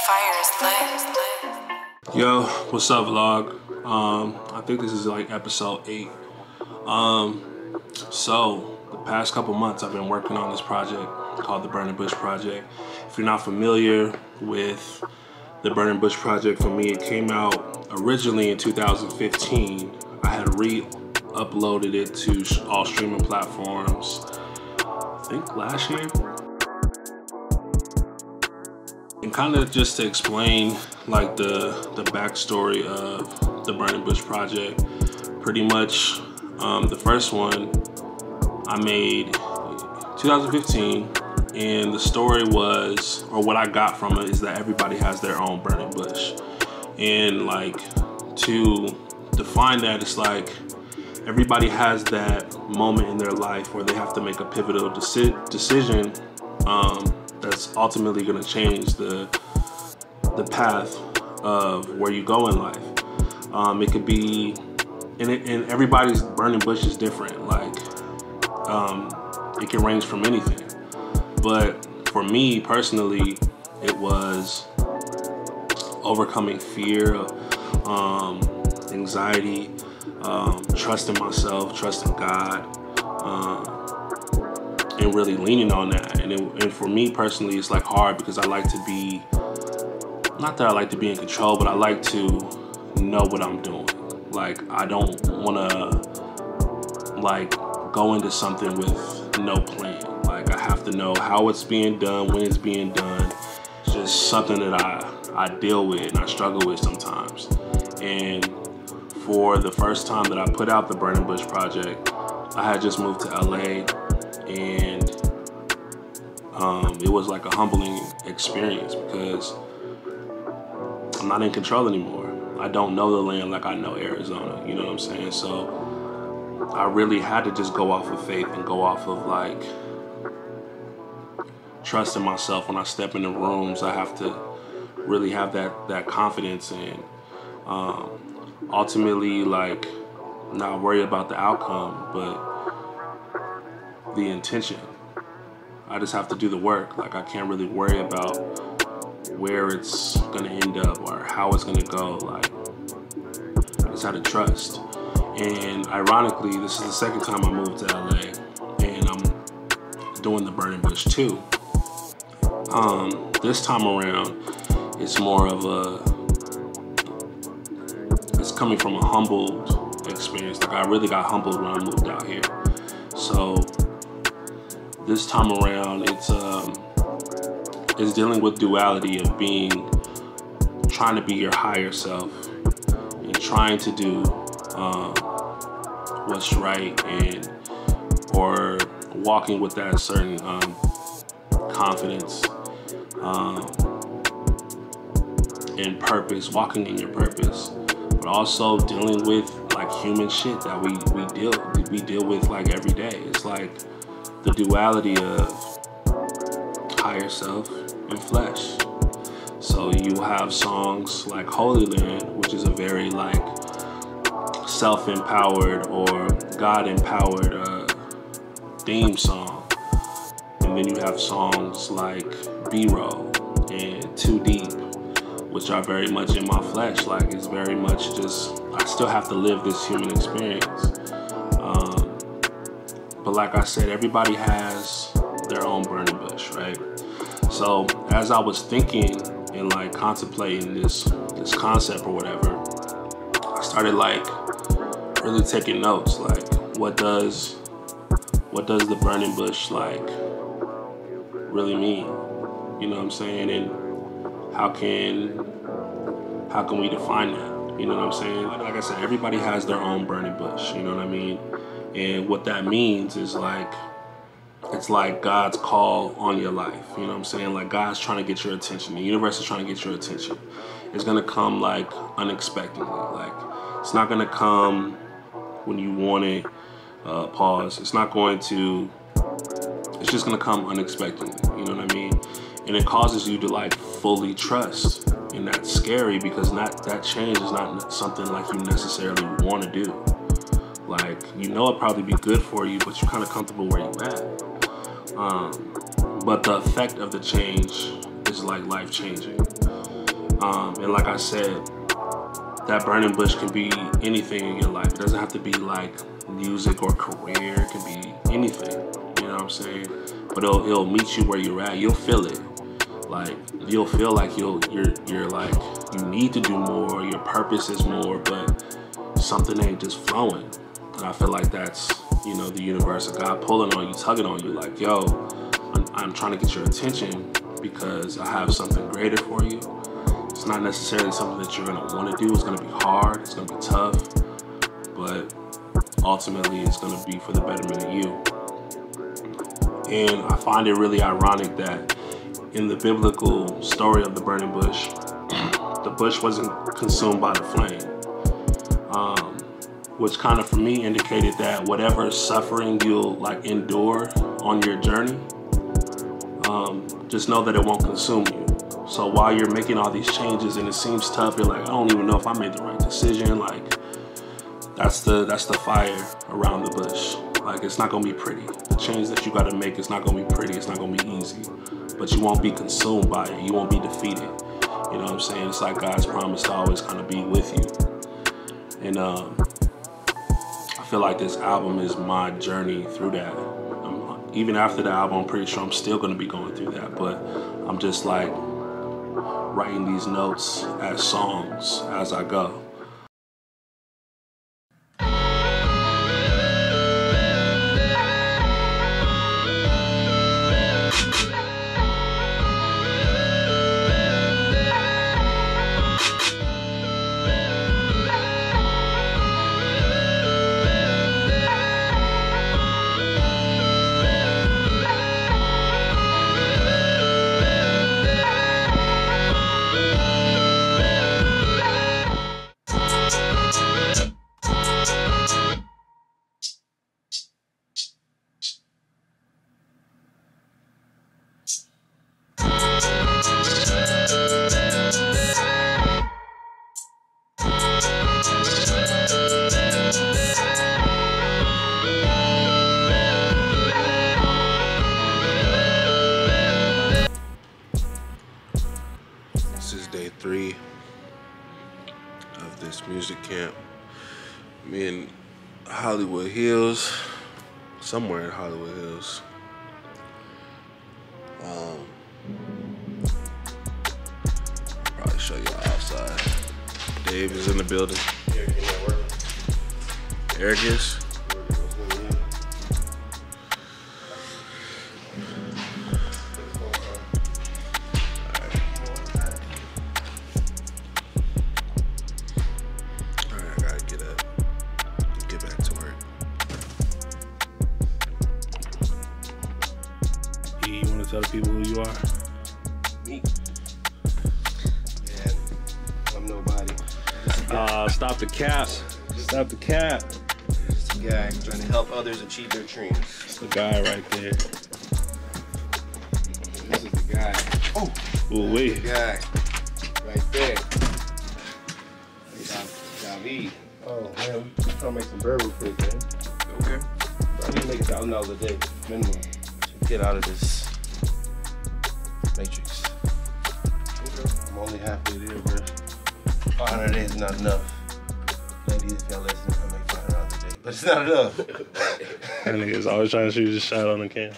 fire is lit. Yo, what's up, vlog? I think this is like episode 8. So the past couple months I've been working on this project called the Burning Bush Project. If you're not familiar with the Burning Bush Project, for me it came out originally in 2015. I had re-uploaded it to all streaming platforms, I think last year. And kind of just to explain like the backstory of the Burning Bush Project, pretty much the first one I made 2015, and the story was, or what I got from it is that everybody has their own burning bush. And like, to define that, it's like everybody has that moment in their life where they have to make a pivotal decision that's ultimately going to change the path of where you go in life. It could be, and everybody's burning bush is different. Like, it can range from anything. But for me personally, it was overcoming fear, anxiety, trusting myself, trusting God, and really leaning on that. And for me personally, it's like hard because I like to be, not that I like to be in control, but I like to know what I'm doing. Like, I don't want to like go into something with no plan. Like, I have to know how it's being done, when it's being done. It's just something that I deal with and I struggle with sometimes. And for the first time that I put out the Burning Bush Project, I had just moved to LA, and it was like a humbling experience because I'm not in control anymore. I don't know the land like I know Arizona, you know what I'm saying? So I really had to just go off of faith and go off of like trusting myself. When I step in the rooms, I have to really have that confidence, and ultimately like not worry about the outcome, but the intention. I just have to do the work. Like, I can't really worry about where it's gonna end up or how it's gonna go. Like, I just had to trust. And ironically, this is the second time I moved to LA, and I'm doing the Burning Bush too. This time around, it's more of it's coming from a humbled experience. Like, I really got humbled when I moved out here. So this time around, it's dealing with duality of trying to be your higher self and trying to do what's right, or walking with that certain confidence and purpose, walking in your purpose, but also dealing with like human shit that we deal with like every day. It's like the duality of higher self and flesh. So you have songs like Holy Land, which is a very like self-empowered or God-empowered theme song. And then you have songs like B-Roll and Too Deep, which are very much in my flesh. Like, it's very much just, I still have to live this human experience. But like I said, everybody has their own burning bush, right? So as I was thinking and like contemplating this concept or whatever, I started like really taking notes. Like, what does the burning bush like really mean? You know what I'm saying? And how can we define that? You know what I'm saying? Like I said, everybody has their own burning bush, you know what I mean? And what that means is like, it's like God's call on your life, you know what I'm saying? Like, God's trying to get your attention. The universe is trying to get your attention. It's gonna come like unexpectedly. Like, it's not gonna come when you want it, pause. It's just gonna come unexpectedly, you know what I mean? And it causes you to like fully trust. And that's scary because that change is not something like you necessarily want to do. Like, you know, it'd probably be good for you, but you're kind of comfortable where you're at. But the effect of the change is like life-changing. And like I said, that burning bush can be anything in your life. It doesn't have to be like music or career. It can be anything, you know what I'm saying? But it'll meet you where you're at. You'll feel it. Like, you'll feel like you're like, you need to do more, your purpose is more, but something ain't just flowing. And I feel like that's, you know, the universe of God pulling on you, tugging on you, like, yo, I'm trying to get your attention because I have something greater for you. It's not necessarily something that you're gonna wanna do. It's gonna be hard, it's gonna be tough, but ultimately it's gonna be for the betterment of you. And I find it really ironic that in the biblical story of the burning bush, the bush wasn't consumed by the flame, which kind of for me indicated that whatever suffering you'll like endure on your journey, just know that it won't consume you. So while you're making all these changes and it seems tough, you're like, I don't even know if I made the right decision. Like, that's the fire around the bush. Like, it's not gonna be pretty. The change that you gotta make is not gonna be pretty. It's not gonna be easy. But you won't be consumed by it. You won't be defeated. You know what I'm saying? It's like God's promise to always kind of be with you. And I feel like this album is my journey through that. Even after the album, I'm pretty sure I'm still gonna be going through that. But I'm just like writing these notes as songs as I go. This is day 3 of this music camp. Me in Hollywood Hills, somewhere in Hollywood Hills. Probably show y'all outside. Dave is in the building. Eric is? Tell the people who you are. Me. Man, I'm nobody. Stop the cap. Stop the cap. Just a guy trying to help others achieve their dreams. It's the guy right there. This is the guy. Oh! Ooh, wait. The guy. Right there. David. Oh, man, we're trying to make some bread real quick, man. Okay. I need to make $1,000 a day, minimum. To get out of this matrix. I'm only halfway there, bro. 500 a day is not enough. Ladies, if y'all listen, I make $500 a day, but it's not enough. That nigga's always trying to shoot his shot on the cam.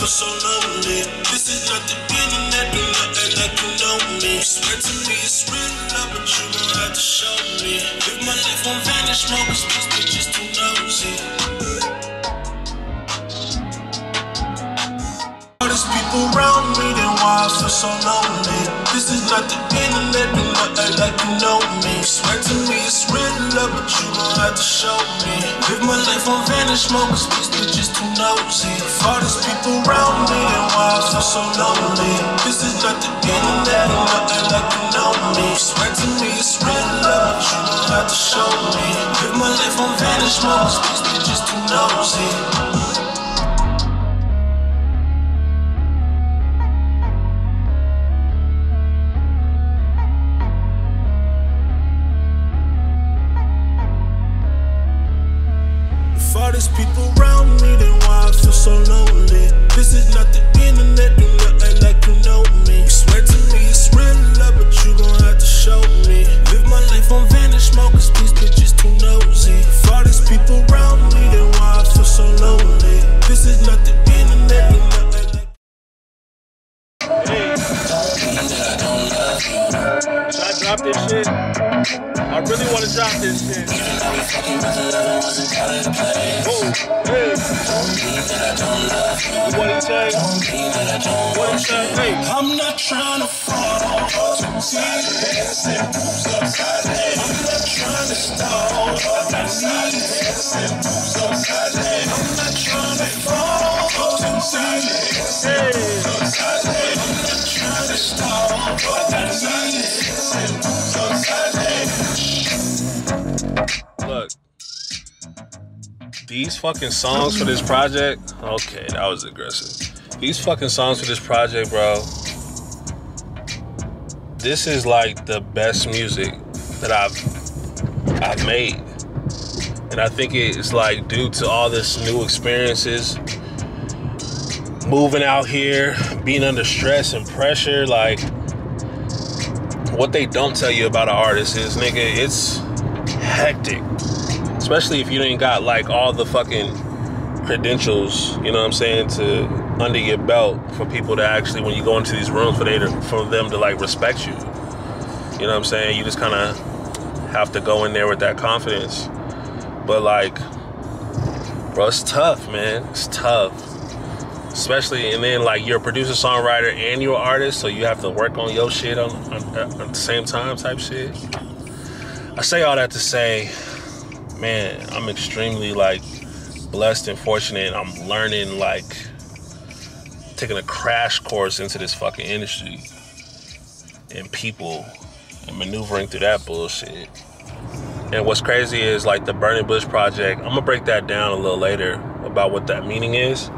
So lonely. This is not the beginning, that do not act like you know me. Swear to me it's real love, but you gon' have to show me. Live my life on vanish mode, cause these bitches too nosy. All these people around me, then why I feel so lonely. This is not the internet, do not act like you know me. Swear to me it's real love, but you gon' have to show me. Live my life on vanish mode, cause these bitches too nosy. If all these people around me, then why I feel so lonely? This is not the internet, and nothing like you know me. Swear to me it's real love, but you don't have to show me. Live my life on vanish mode, cause these bitches too nosy. All these people around me, then why I feel so lonely? This is not the internet, do not act like you know me. You swear to me it's real love, but you gon' have to show me. Live my life on vanish mode, cause these bitches too nosy. If all these people around me, then why I feel so lonely? This is not the internet, do not act like. Hey, should I drop this shit? I really want to drop this shit. Oh, hey. What he say? What he say? Hey. I'm not trying to fall too serious and moves upside down. I'm not trying to stall. I need it. Moves upside down. I'm not trying to fall too serious and moves upside down. I'm not trying to stall. I need it. Moves upside down. Look, these fucking songs for this project, okay, that was aggressive. These fucking songs for this project, bro, this is like the best music that I've made. And I think it's like due to all this new experiences, moving out here, being under stress and pressure. Like, what they don't tell you about an artist is, nigga, it's hectic. Especially if you ain't got like all the fucking credentials, you know what I'm saying, to under your belt for people to actually, when you go into these rooms, for them to like respect you. You know what I'm saying? You just kind of have to go in there with that confidence. But like, bro, it's tough, man. It's tough. Especially, and then like you're a producer, songwriter, and you're an artist, so you have to work on your shit at the same time type shit. I say all that to say, man, I'm extremely like blessed and fortunate. I'm learning, like taking a crash course into this fucking industry and people and maneuvering through that bullshit. And what's crazy is like the Burning Bush project, I'm gonna break that down a little later about what that meaning is.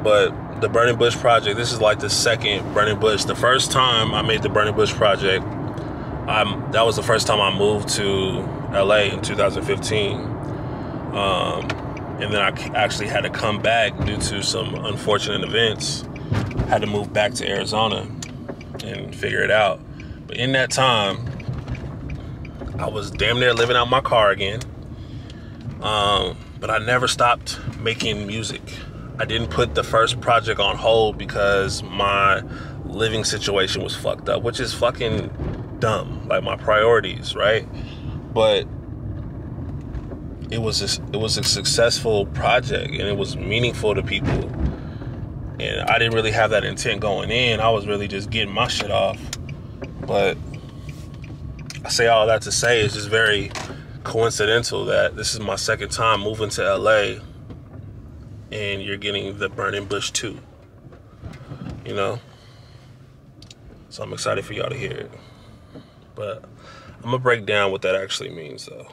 But the Burning Bush project, this is like the second Burning Bush. The first time I made the Burning Bush project, that was the first time I moved to LA in 2015. And then I actually had to come back due to some unfortunate events. Had to move back to Arizona and figure it out. But in that time, I was damn near living out my car again. But I never stopped making music. I didn't put the first project on hold because my living situation was fucked up, which is fucking dumb, like my priorities, right? But it was a successful project and it was meaningful to people. And I didn't really have that intent going in. I was really just getting my shit off. But I say all that to say it's just very coincidental that this is my second time moving to LA and you're getting the Burning Bush 2. You know? So I'm excited for y'all to hear it. But I'm gonna break down what that actually means though.